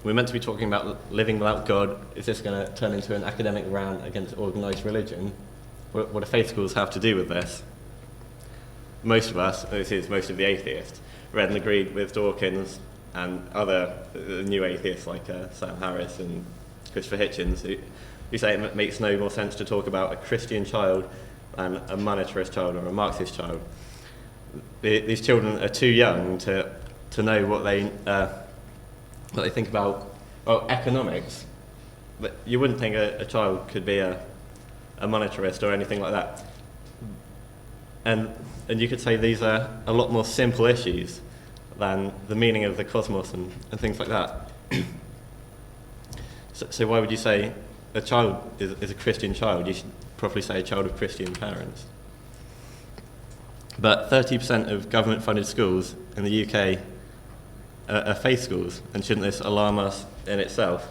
we're meant to be talking about living without God. Is this going to turn into an academic rant against organised religion? What do faith schools have to do with this? Most of us, this is most of the atheists, read and agreed with Dawkins and other new atheists like Sam Harris and Christopher Hitchens, who say it makes no more sense to talk about a Christian child than a monetarist child or a Marxist child. These children are too young to know what they think about economics. But you wouldn't think a child could be a monetarist or anything like that. And you could say these are a lot more simple issues than the meaning of the cosmos and things like that. So why would you say a child is a Christian child? You should probably say a child of Christian parents. But 30% of government-funded schools in the UK are faith schools, and shouldn't this alarm us in itself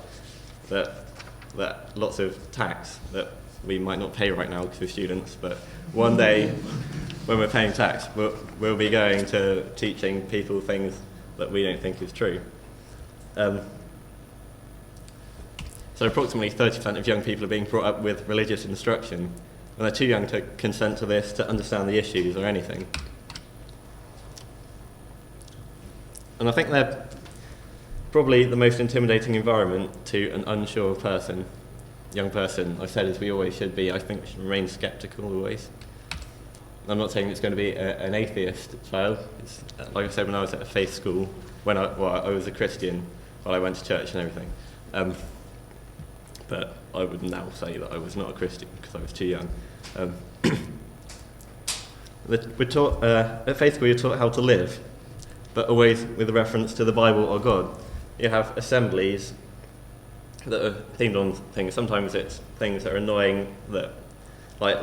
that lots of tax that we might not pay right now because we're students, but one day when we're paying tax, we'll be going to teaching people things that we don't think is true. So approximately 30% of young people are being brought up with religious instruction, and they're too young to consent to this, to understand the issues or anything. And I think they're probably the most intimidating environment to an unsure person, young person. I've said, as we always should be, I think we should remain sceptical always. I'm not saying it's going to be an atheist child. It's, like I said, when I was at a faith school, I was a Christian while I went to church and everything. But I would now say that I was not a Christian because I was too young. We're taught, at faith school you're taught how to live, but always with a reference to the Bible or God. You have assemblies that are themed on things. Sometimes it's things that are annoying, that like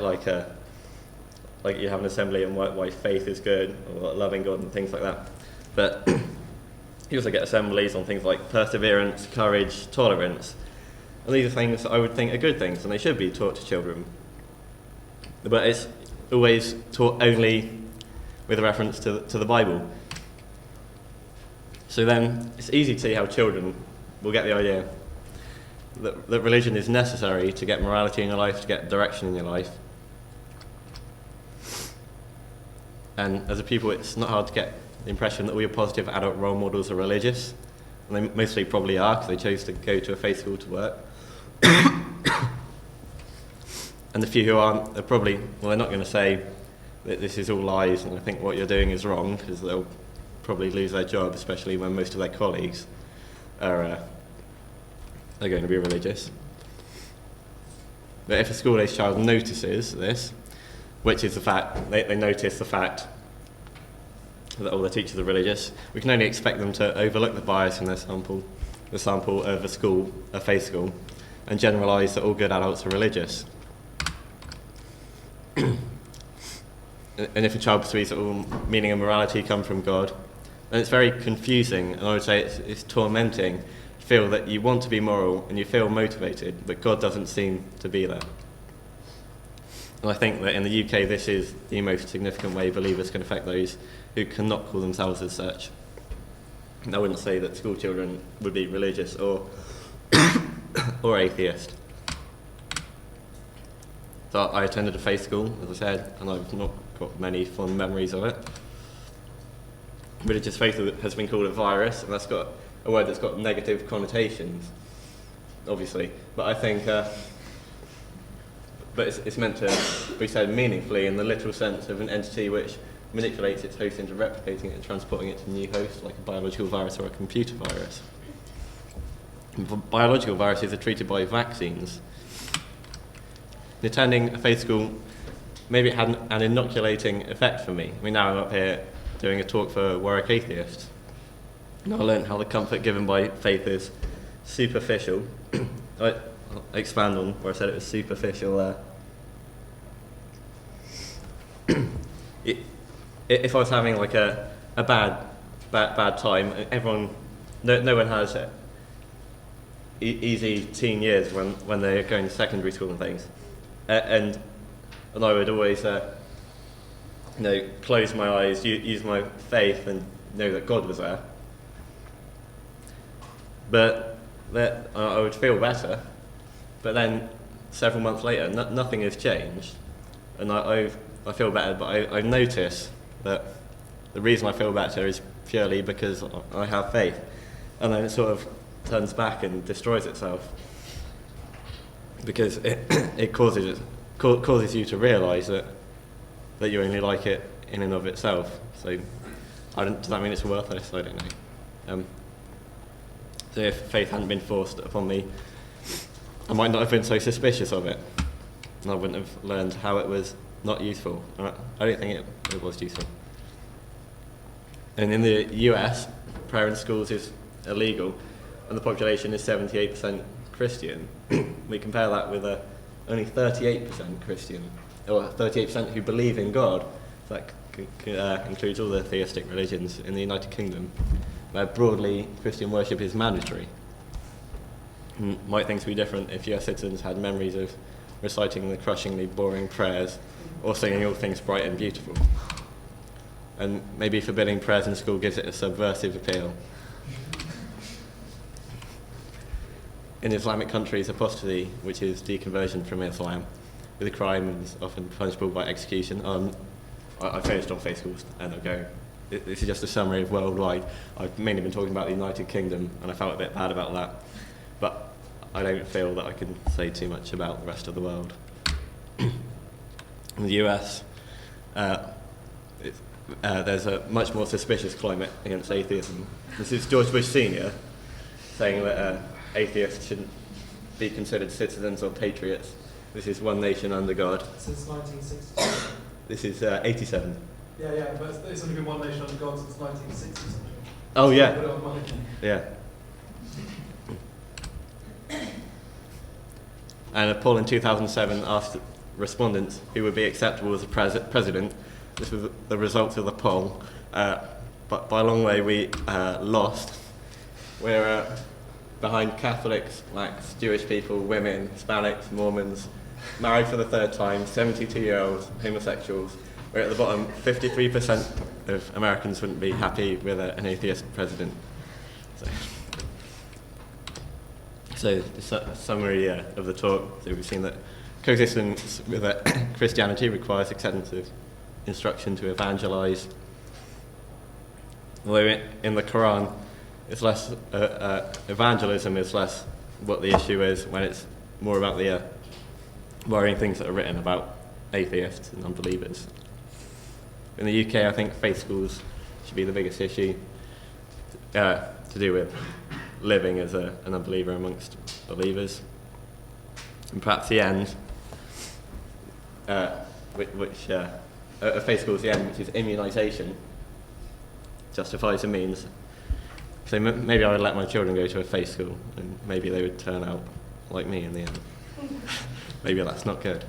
you have an assembly on why faith is good, or loving God and things like that. But you also get assemblies on things like perseverance, courage, tolerance. And these are things that I would think are good things, and they should be taught to children. But it's always taught only with a reference to the Bible. So then it's easy to see how children will get the idea that religion is necessary to get morality in your life, to get direction in your life. And as a pupil, it's not hard to get the impression that all your positive adult role models are religious. And they mostly probably are, because they chose to go to a faith school to work. And the few who aren't are probably, they're not going to say that this is all lies and I think what you're doing is wrong, because they'll probably lose their job, especially when most of their colleagues are going to be religious. But if a school-aged child notices this, which is the fact, they notice the fact that all their teachers are religious, we can only expect them to overlook the bias in their sample of a faith school, and generalise that all good adults are religious. And if a child perceives that all meaning and morality come from God, then it's very confusing, and I would say it's tormenting to feel that you want to be moral and you feel motivated, but God doesn't seem to be there. And I think that in the UK this is the most significant way believers can affect those who cannot call themselves as such. And I wouldn't say that school children would be religious or or atheist. So I attended a faith school, as I said, and I've not got many fond memories of it. Religious faith has been called a virus, and that's got a word that's got negative connotations, obviously. But I think, it's meant to be said meaningfully in the literal sense of an entity which manipulates its host into replicating it and transporting it to a new host, like a biological virus or a computer virus. Biological viruses are treated by vaccines. Attending a faith school, maybe it had an inoculating effect for me. I mean, now I'm up here doing a talk for Warwick Atheists. And I learned how the comfort given by faith is superficial. I'll expand on where I said it was superficial. If I was having like a bad time, no one has easy teen years when they're going to secondary school and things, and I would always close my eyes, use my faith, and know that God was there. But that I would feel better. But then several months later, nothing has changed, and I feel better. But I notice that the reason I feel better is purely because I have faith, and then it sort of turns back and destroys itself because it causes you to realise that you only like it in and of itself. So does that mean it's worthless? I don't know. So if faith hadn't been forced upon me, I might not have been so suspicious of it, and I wouldn't have learned how it was not useful. I don't think it was useful. And in the US, prayer in schools is illegal, and the population is 78% Christian. We compare that with only 38% Christian, or 38% who believe in God. That includes all the theistic religions in the United Kingdom, where broadly Christian worship is mandatory. Might things be different if US citizens had memories of reciting the crushingly boring prayers or singing all things bright and beautiful? And maybe forbidding prayers in school gives it a subversive appeal. In Islamic countries, apostasy, which is deconversion from Islam, with a crime and is often punishable by execution. I finished on faith schools and I'm going. This is just a summary of worldwide. I've mainly been talking about the United Kingdom, and I felt a bit bad about that. But I don't feel that I can say too much about the rest of the world. In the US, there's a much more suspicious climate against atheism. This is George Bush Sr. saying that atheists shouldn't be considered citizens or patriots. This is one nation under God. Since 1967. This is 87. Yeah, but it's only been one nation under God since 1960 something. Oh, so yeah. Put it on money. Yeah. And a poll in 2007 asked respondents who would be acceptable as a president. This was the result of the poll. But by a long way, we lost. We're behind Catholics, blacks, Jewish people, women, Hispanics, Mormons, married for the third time, 72-year-olds, homosexuals. We're at the bottom. 53% of Americans wouldn't be happy with an atheist president. So the summary of the talk, so we've seen that coexistence with Christianity requires acceptance of instruction to evangelise. Although in the Quran, it's less evangelism is less what the issue is, when it's more about the worrying things that are written about atheists and unbelievers. In the UK, I think faith schools should be the biggest issue to do with living as an unbeliever amongst believers. And perhaps the end, a faith school's the end, which is immunisation, justifies the means. So maybe I would let my children go to a faith school, and maybe they would turn out like me in the end. Maybe that's not good.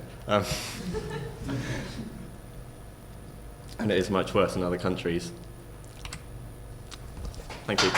And it is much worse in other countries. Thank you.